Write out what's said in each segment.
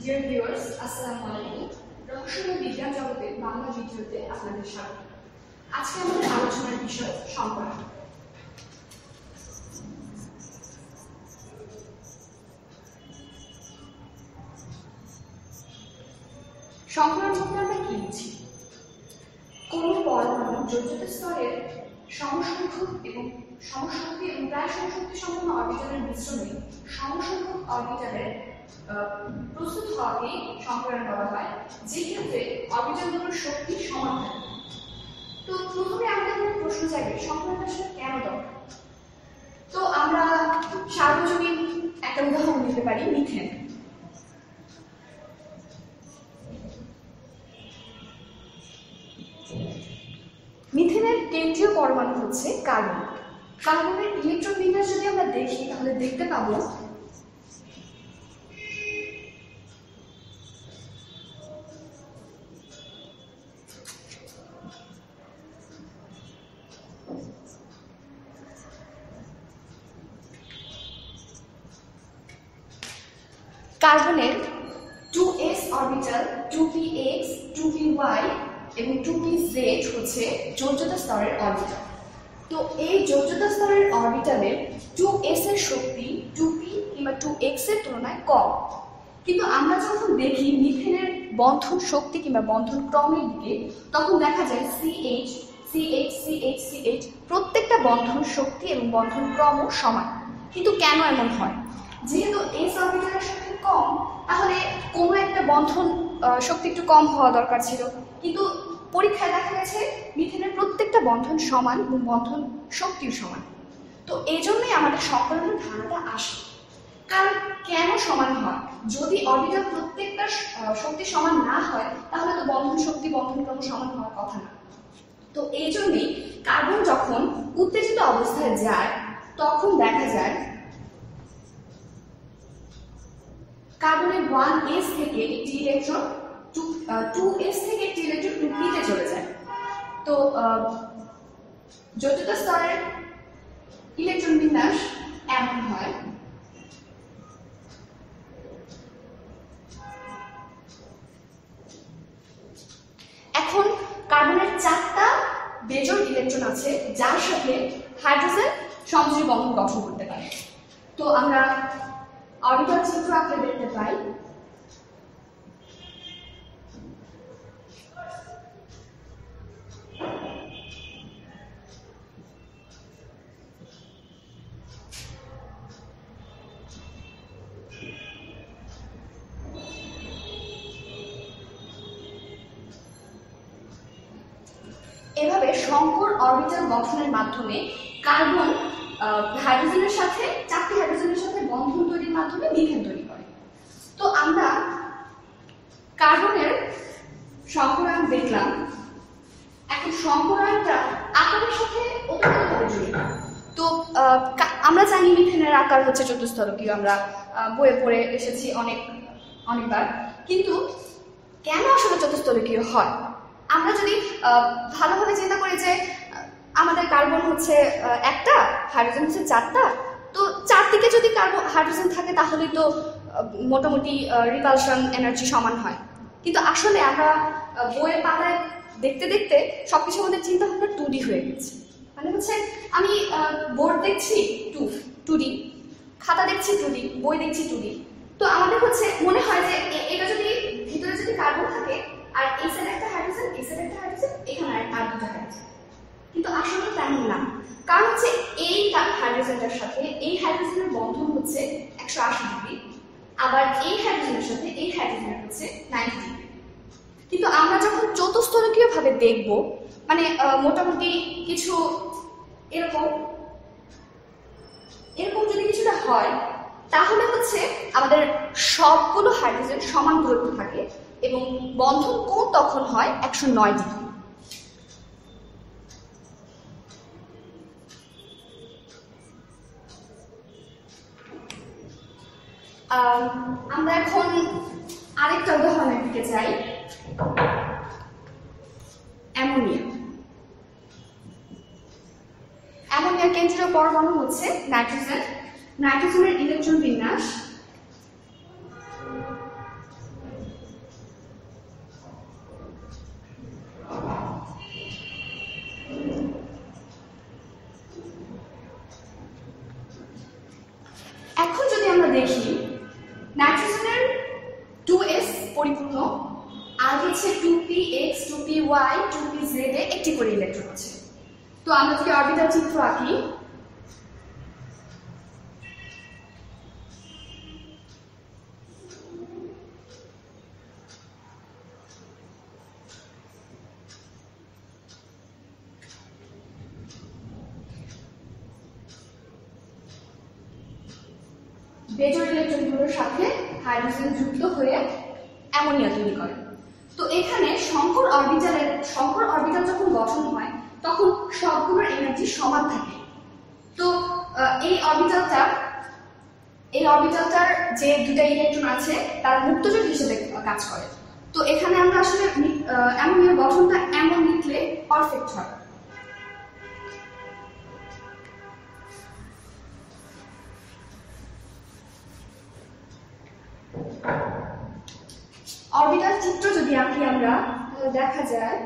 Dear viewers, আসসালামু আলাইকুম। রহস্যময় বিজ্ঞান জগতের বাংলা ভিডিওতে আপনাদের স্বাগত। আজকে আমাদের আলোচনার বিষয় সংকরণ। সংকরণ বলতে আমরা কি বুঝি? কোন পরমাণু যোজ্যতা স্তরের সমসংখ্যক এবং প্রায় সমশক্তি সম্পন্ন অরবিটালের মিশ্রণে সমসংখ্যক অরবিটালের প্রস্তুত হওয়াকে সংকরণ বলা হয়, যে ক্ষেত্রে অরবিটালগুলোর শক্তি সমান থাকে। তো প্রথমে আমাদের মনে প্রশ্ন জাগে, সংকরণ আসলে কেন দরকার? তো আমরা সার্বজনীন একটা উদাহরণ দিতে পারি, মিথেন। মিথেনের কেন্দ্রীয় পরমাণু হচ্ছে কার্বন। কার্বনের ইলেকট্রন বিন্যাস যদি আমরা দেখি তাহলে দেখতে পাবো কার্বনের 2s অরবিটাল, 2px, 2py এবং 2pz হচ্ছে যোজ্যতা স্তরের অরবিটাল। তো এই যোজ্যতা স্তরের অরবিটালের 2s এর শক্তি 2p কিংবা 2x এর তুলনায় কম। কিন্তু আমরা যখন দেখি মিথেনের বন্ধন শক্তি কিংবা বন্ধন ক্রমের দিকে, তখন দেখা যায় CH CH CH CH প্রত্যেকটা বন্ধন শক্তি এবং বন্ধন ক্রমও সমান। কিন্তু কেন এমন হয়? যেহেতু s অরবিটালের শক্তি কম, তাহলে কোনো একটা বন্ধন শক্তি একটু কম হওয়া দরকার ছিল, কিন্তু পরীক্ষায় দেখা গেছে মিথেনের প্রত্যেকটা বন্ধন সমান এবং বন্ধন শক্তিও সমান। তো এই জন্যই আমাদের সংকরণের ধারণাটা আসে। কারণ কেন সমান হয়? যদি অরবিটাল প্রত্যেকটা শক্তি সমান না হয়, তাহলে তো বন্ধন শক্তি বন্ধন ক্রম সমান হওয়ার কথা না। তো এই জন্যই কার্বন যখন উত্তেজিত অবস্থায় যায়, তখন দেখা যায় কার্বনের 1s থেকে একটি ইলেকট্রন 2s থেকে একটি ইলেকট্রন 2p তে চলে যায়। তো যোজ্যতা স্তরের ইলেকট্রন বিন্যাস এমন হয়। এখন কার্বনের 4টা বেজোড় ইলেকট্রন আছে, যার সাথে হাইড্রোজেন সমযোজী বন্ধন গঠন করতে পারে। তো আমরা অরবিটাল চিত্র আঁকলে দেখতে পাই এভাবে সংকর অরবিটাল গঠনের মাধ্যমে কার্বন হাইড্রোজেনের সাথে 4টি হাইড্রোজেনের সাথে বন্ধন তৈরির মাধ্যমে মিথেন তৈরি করে। তো আমরা কার্বনের সংকরায়ন দেখলাম। এখন সংকরায়নটা আকারের সাথে ওতপ্রোতভাবে জড়িত। তো আমরা জানি মিথেনের আকার হচ্ছে চতুস্তলকীয়, আমরা বইয়ে পড়ে এসেছি অনেকবার। কিন্তু কেন আসলে চতুস্তলকীয় হয়? আমরা যদি ভালোভাবে চিন্তা করি যে আমাদের কার্বন হচ্ছে একটা, হাইড্রোজেন হচ্ছে 4টা, তো চারদিকে যদি হাইড্রোজেন থাকে তাহলে তো মোটামুটি রিপালশন এনার্জি সমান হয়। কিন্তু আসলে আমরা বইয়ের পাতায় দেখতে দেখতে সবকিছু আমাদের চিন্তা ভাবনা 2D হয়ে গেছে। মানে হচ্ছে আমি বোর্ড দেখছি 2D, খাতা দেখছি 2D, বই দেখছি 2D। তো আমাদের হচ্ছে মনে হয় যে এটা যদি ভিতরে যদি কার্বন থাকে আর এই সাইডে একটা হাইড্রোজেন, এই সাইডে একটা হাইড্রোজেন, এখানে আর দুটো হাইড্রোজেন। কিন্তু আসলে তেমন না। কারণ হচ্ছে এই হাইড্রোজেনটার সাথে এই হাইড্রোজেনের বন্ধন হচ্ছে 180 ডিগ্রি, আবার এই হাইড্রোজেনের সাথে এই হাইড্রোজেনের হচ্ছে 90 ডিগ্রি। কিন্তু আমরা যখন চতুস্তলকীয় ভাবে দেখব, মানে মোটামুটি কিছু এরকম যদি কিছুটা হয়, তাহলে হচ্ছে আমাদের সবগুলো হাইড্রোজেন সমান দূরত্ব থাকে এবং বন্ধন কোণ তখন হয় 109 ডিগ্রি। আমরা এখন আরেকটা উদাহরণের দিকে যাই, অ্যামোনিয়া। অ্যামোনিয়া কেন্দ্রীয় পরমাণু হচ্ছে নাইট্রোজেন। নাইট্রোজেনের ইলেকট্রন বিন্যাস করে ইলেকট্রন আছে। তো আমরা যদি অরবিটাল চিত্র আঁকি, বেজোড় ইলেকট্রনগুলোর সাথে হাইড্রোজেন যুক্ত হয়ে অ্যামোনিয়া তৈরি করে। তো এখানে সংকর অরবিটাল যখন গঠন হয় তখন সবগুলোর এনার্জি সমান থাকে। তো এই অরবিটালটার যে দুটা ইলেকট্রন আছে তার মুক্তজোট হিসেবে কাজ করে। তো এখানে আমরা আসলে অ্যামোনিয়ার গঠনটা এমন লিখলে পারফেক্ট হয়। অরবিটাল চিত্র যদি আঁকি আমরা, দেখা যায়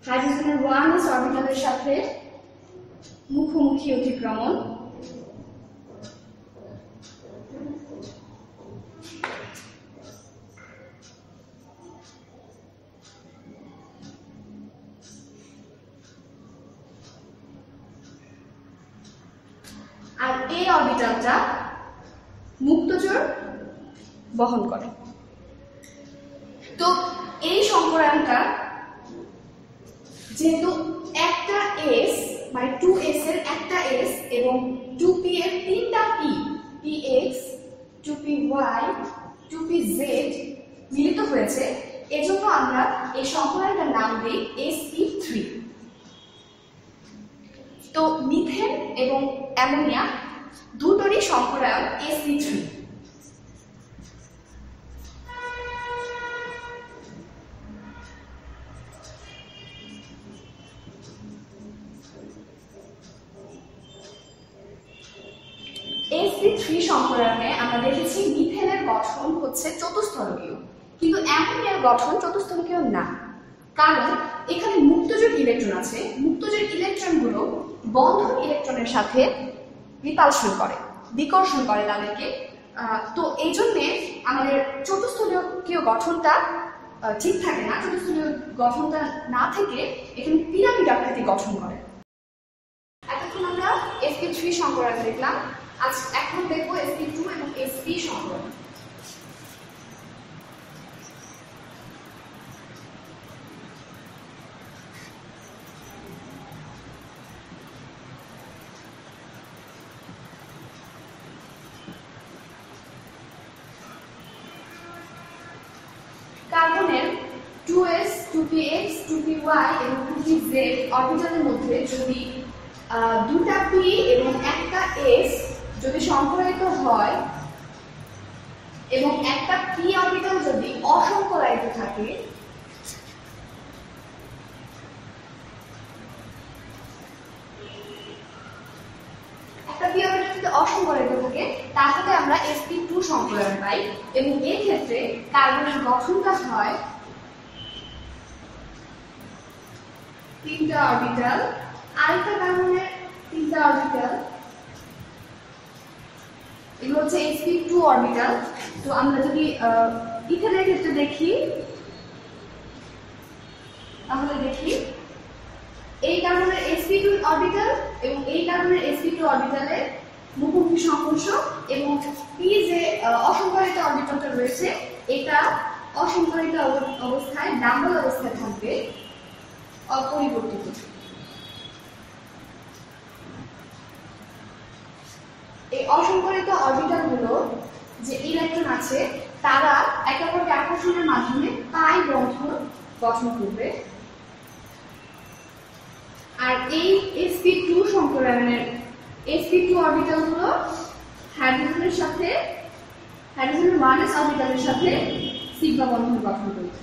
হাইড্রোজেনের 1s অরবিটালের সাথে মুখোমুখি অতিক্রমণ, আর এই অরবিটালটা মুক্তজোড় বহন করে। তো এই সংকরায়নটা যেহেতু একটা এস মানে 2s এর একটা এস এবং 2p এর তিনটা পি, px 2py 2pz মিলিত হয়েছে, এজন্য আমরা এই সংকরায়নটার নাম দিই sp3। তো মিথেন এবং অ্যামোনিয়া দুটোরই সংকরায়ন sp3। sp3 সংকরায়নে আমরা দেখেছি মিথেনের গঠন হচ্ছে চতুস্তরকীয়, কিন্তু অ্যামোনিয়ার গঠন চতুস্তরকীয় না, কারণ এখানে মুক্তজোড় ইলেকট্রন আছে। মুক্তজোড় ইলেকট্রনগুলো বন্ধন ইলেকট্রনের সাথে রিপালশন করে, বিকর্ষণ করে তাদেরকে। তো এই জন্যে আমাদের চতুস্তরকীয় গঠনটা ঠিক থাকে না। চতুস্তরকীয় গঠনটা না থেকে এখানে পিরামিড আকৃতি গঠন করে। এতক্ষণ আমরা sp3 সংকরায়ন দেখলাম, এখন দেখবো sp2 এবং sp সংকরায়ন। কার্বনের 2s 2px 2py এবং 2pz অরবিটালের মধ্যে যদি দুটা p এবং একটা s যদি সংকরায়িত হয় এবং একটা p অরবিটাল যদি অসংকরায়িত থাকে, তাহলে আমরা sp2 সংকরায়ন পাই এবং এই ক্ষেত্রে কার্বনের গঠনটা হয় তিনটা অরবিটাল, আরেকটা কার্বনের তিনটা অরবিটাল, এগুলো হচ্ছে sp2 অরবিটাল। তো আমরা যদি ইথেনের ক্ষেত্রে দেখি, তাহলে দেখি এই কার্বনের sp2 অরবিটাল এবং এই কার্বনের sp2 অরবিটালের মুখোমুখি সংঘর্ষ, এবং পি যে অসংকরিত অরবিটালটা রয়েছে এটা অসংকরিত অবস্থায় ডাবল অবস্থায় থাকবে, অপরিবর্তিত। এই অসংকরিত অরবিটালগুলো যে ইলেকট্রন আছে তারা একে অপরকে আকর্ষণের মাধ্যমে পাই বন্ধন গঠন করবে। আর এই sp2 সংকরায়নের sp2 অরবিটালগুলো হাইড্রোজেনের সাথে হাইড্রোজেনের 1s অরবিটালের সাথে সিগমা বন্ধন গঠন করবে।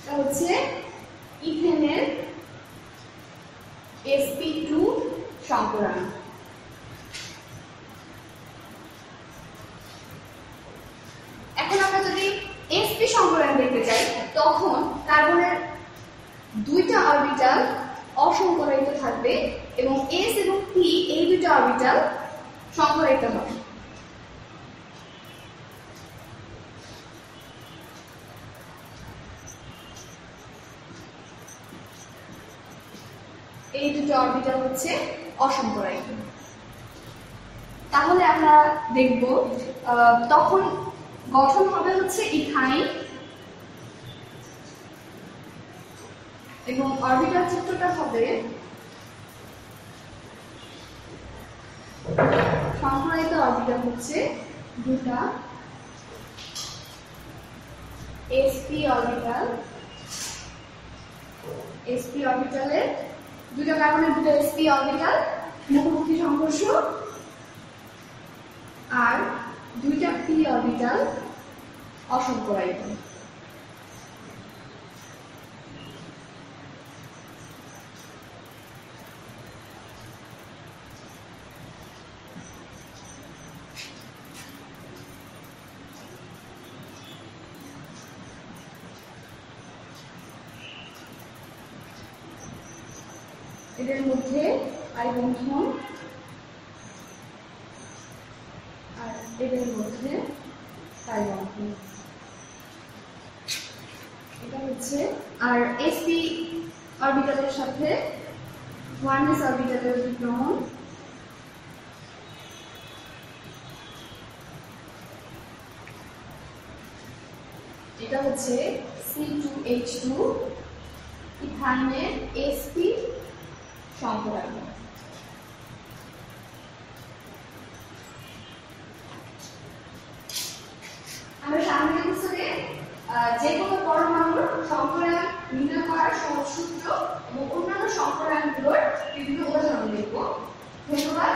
এটা হচ্ছে ইথেনের sp2 সংকরায়ন। সংকরায়ন দেখতে চাই তখন কার্বনের দুইটা অরবিটাল অসংকরায়িত থাকবে এবং S এবং P এই দুইটা অরবিটাল সংকরায়িত হবে। এই দুটো অরবিটাল হচ্ছে অসংকরায়িত। তাহলে আমরা দেখব তখন গঠন হবে হচ্ছে ইথাইন এবং অরবিটাল চিত্রটা হবে সংকরায়িত অরবিটাল হচ্ছে দুটা sp অরবিটালের দুটো কার্বনের দুটো sp অরবিটাল মুখোমুখি সংঘর্ষ আর দুইটা p অরবিটাল অসংকরায়িত। এদের মধ্যে আই বন্ধন আর এদের মধ্যে পাই বন্ধন, এটা হচ্ছে। আর sp অরবিটালের সাথে 1s অরবিটালের বিক্রমণ, এটা হচ্ছে C2H2 ইথাইনের sp সংকরায়ন। আমরা সামনের এপিসোডে যে কোনো পরমাণুর সংকরায়ন নির্ণয় করার সহজ সূত্র এবং অন্যান্য সংকরায়নগুলোর বিভিন্ন উদাহরণ দেখব। ধন্যবাদ।